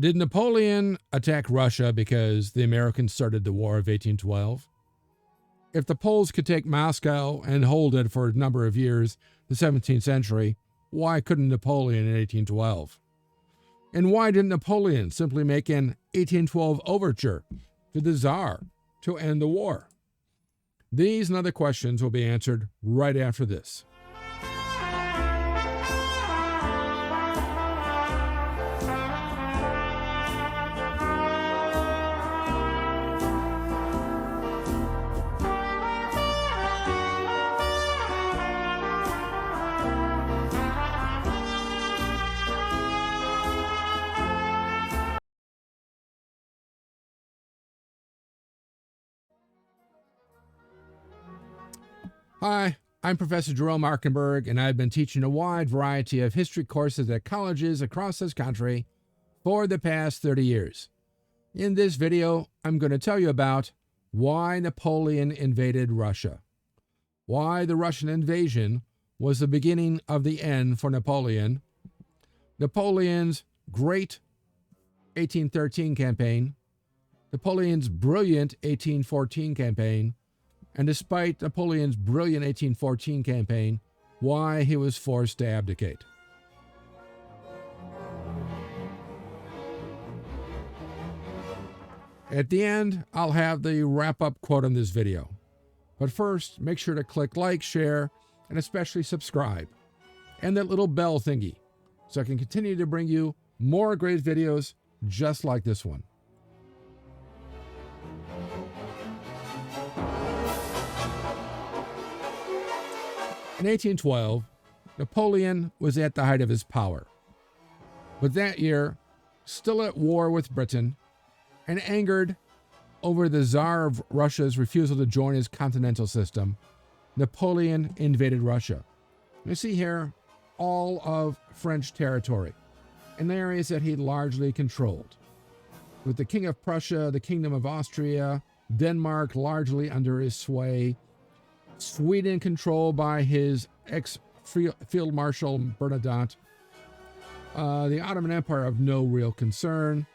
Did Napoleon attack Russia because the Americans started the War of 1812? If the Poles could take Moscow and hold it for a number of years, the 17th century, why couldn't Napoleon in 1812? And why didn't Napoleon simply make an 1812 overture to the Tsar to end the war? These and other questions will be answered right after this. Hi, I'm Professor Jerome Arkenberg, and I've been teaching a wide variety of history courses at colleges across this country for the past 30 years. In this video, I'm going to tell you about why Napoleon invaded Russia, why the Russian invasion was the beginning of the end for Napoleon, Napoleon's great 1813 campaign, Napoleon's brilliant 1814 campaign, and despite Napoleon's brilliant 1814 campaign, why he was forced to abdicate. At the end, I'll have the wrap-up quote on this video. But first, make sure to click like, share, and especially subscribe, and that little bell thingy, so I can continue to bring you more great videos just like this one. In 1812, Napoleon was at the height of his power. But that year, still at war with Britain, and angered over the Tsar of Russia's refusal to join his continental system, Napoleon invaded Russia. You see here all of French territory, in areas that he largely controlled, with the King of Prussia, the Kingdom of Austria, Denmark largely under his sway, Sweden controlled by his ex-Field Marshal Bernadotte, the Ottoman Empire of no real concern,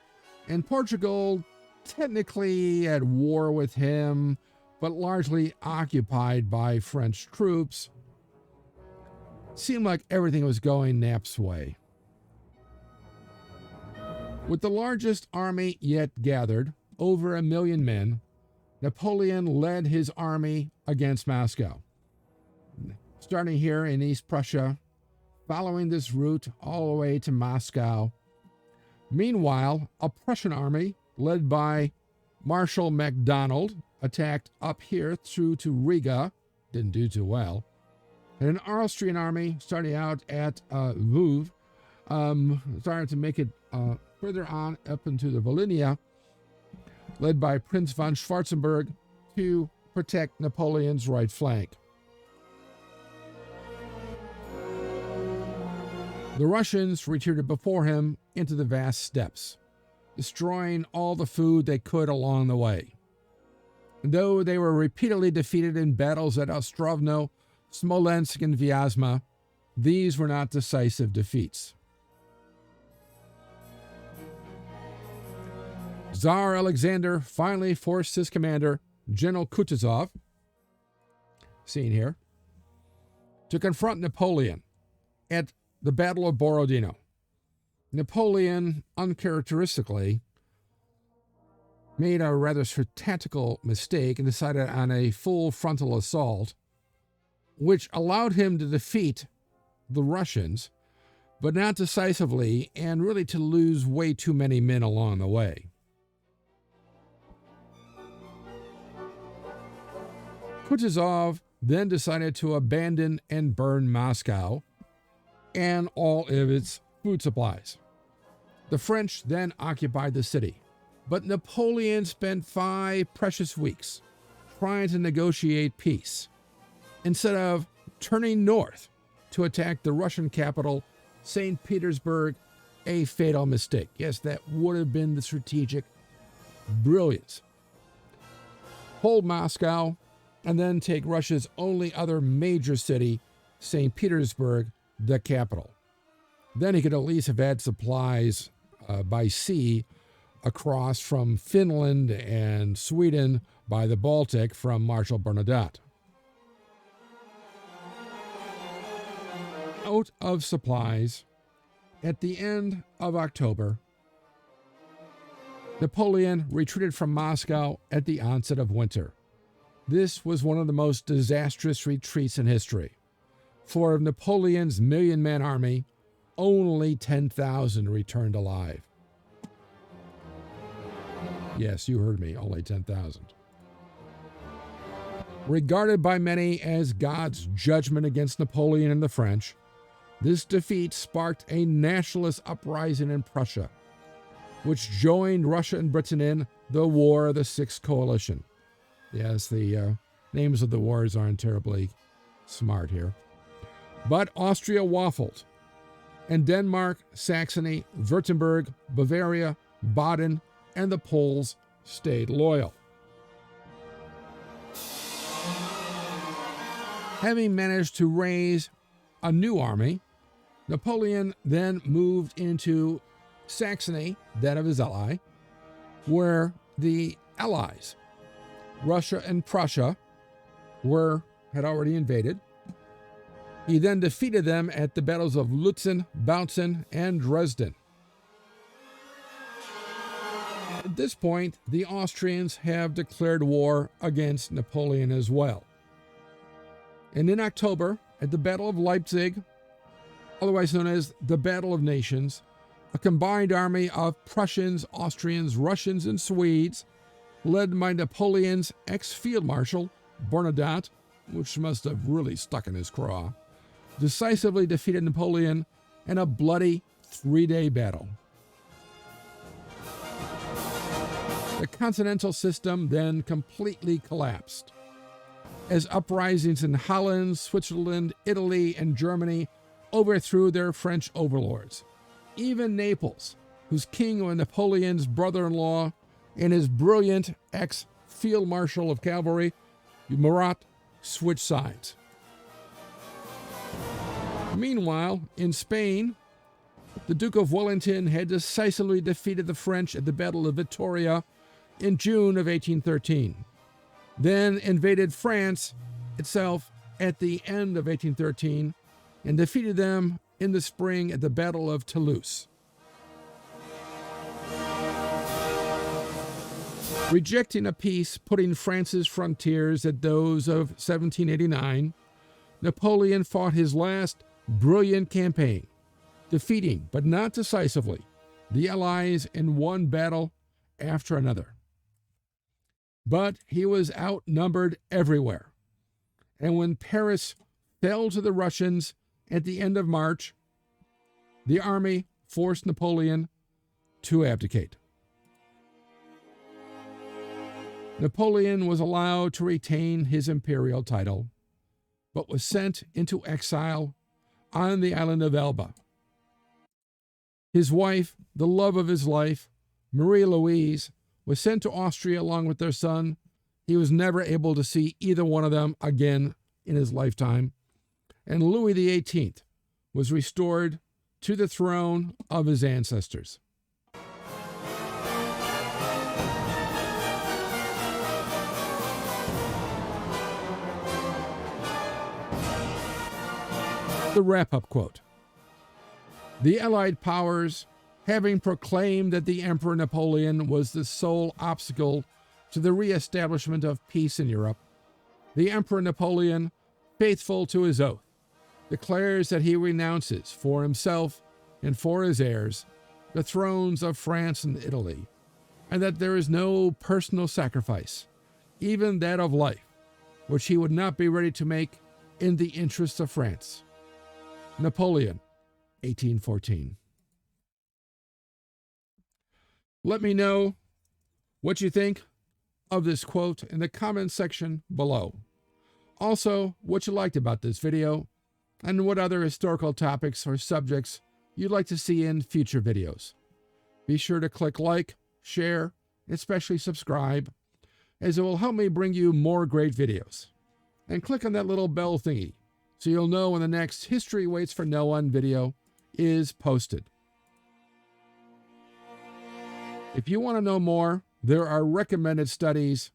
and Portugal technically at war with him, but largely occupied by French troops. Seemed like everything was going Nap's way. With the largest army yet gathered, over 1 million men, Napoleon led his army against Moscow. Starting here in East Prussia, following this route all the way to Moscow. Meanwhile, a Prussian army led by Marshal MacDonald attacked up here through to Riga, didn't do too well. And an Austrian army starting out at Lviv, started to make it further on up into the Volhynia, led by Prince von Schwarzenberg, to protect Napoleon's right flank. The Russians retreated before him into the vast steppes, destroying all the food they could along the way. And though they were repeatedly defeated in battles at Ostrovno, Smolensk, and Vyazma, these were not decisive defeats. Tsar Alexander finally forced his commander, General Kutuzov, seen here, to confront Napoleon at the Battle of Borodino. Napoleon, uncharacteristically, made a rather tactical mistake and decided on a full frontal assault, which allowed him to defeat the Russians, but not decisively, and really to lose way too many men along the way. Kutuzov then decided to abandon and burn Moscow and all of its food supplies. The French then occupied the city, but Napoleon spent 5 precious weeks trying to negotiate peace, instead of turning north to attack the Russian capital, St. Petersburg, a fatal mistake. Yes, that would have been the strategic brilliance. Hold Moscow, and then take Russia's only other major city, St. Petersburg, the capital. Then he could at least have had supplies by sea across from Finland and Sweden by the Baltic from Marshal Bernadotte. Out of supplies, at the end of October, Napoleon retreated from Moscow at the onset of winter. This was one of the most disastrous retreats in history. For of Napoleon's million-man army, only 10,000 returned alive. Yes, you heard me, only 10,000. Regarded by many as God's judgment against Napoleon and the French, this defeat sparked a nationalist uprising in Prussia, which joined Russia and Britain in the War of the Sixth Coalition. Yes, the names of the wars aren't terribly smart here. But Austria waffled, and Denmark, Saxony, Württemberg, Bavaria, Baden, and the Poles stayed loyal. Having managed to raise a new army, Napoleon then moved into Saxony, that of his ally, where the allies, Russia and Prussia, had already invaded. He then defeated them at the battles of Lutzen, Bautzen, and Dresden. At this point, the Austrians have declared war against Napoleon as well. And in October, at the Battle of Leipzig, otherwise known as the Battle of Nations, a combined army of Prussians, Austrians, Russians, and Swedes, led by Napoleon's ex-field marshal, Bernadotte, which must have really stuck in his craw, decisively defeated Napoleon in a bloody 3-day battle. The continental system then completely collapsed, as uprisings in Holland, Switzerland, Italy, and Germany overthrew their French overlords. Even Naples, whose king was Napoleon's brother-in-law and his brilliant ex-field marshal of cavalry, Murat, switched sides. Meanwhile, in Spain, the Duke of Wellington had decisively defeated the French at the Battle of Vittoria in June of 1813, then invaded France itself at the end of 1813 and defeated them in the spring at the Battle of Toulouse. Rejecting a peace putting France's frontiers at those of 1789, Napoleon fought his last brilliant campaign, defeating, but not decisively, the Allies in one battle after another. But he was outnumbered everywhere, and when Paris fell to the Russians at the end of March, the army forced Napoleon to abdicate. Napoleon was allowed to retain his imperial title, but was sent into exile on the island of Elba. His wife, the love of his life, Marie Louise, was sent to Austria along with their son. He was never able to see either one of them again in his lifetime. And Louis XVIII was restored to the throne of his ancestors. The wrap-up quote. The Allied powers, having proclaimed that the Emperor Napoleon was the sole obstacle to the re-establishment of peace in Europe, the Emperor Napoleon, faithful to his oath, declares that he renounces for himself and for his heirs the thrones of France and Italy, and that there is no personal sacrifice, even that of life, which he would not be ready to make in the interests of France. Napoleon, 1814. Let me know what you think of this quote in the comments section below. Also, what you liked about this video, and what other historical topics or subjects you'd like to see in future videos. Be sure to click like, share, and especially subscribe, as it will help me bring you more great videos. And click on that little bell thingy, so you'll know when the next History Waits for No One video is posted. If you want to know more, there are recommended studies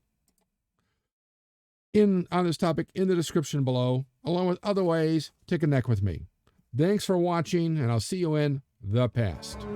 on this topic in the description below, along with other ways to connect with me. Thanks for watching, and I'll see you in the past.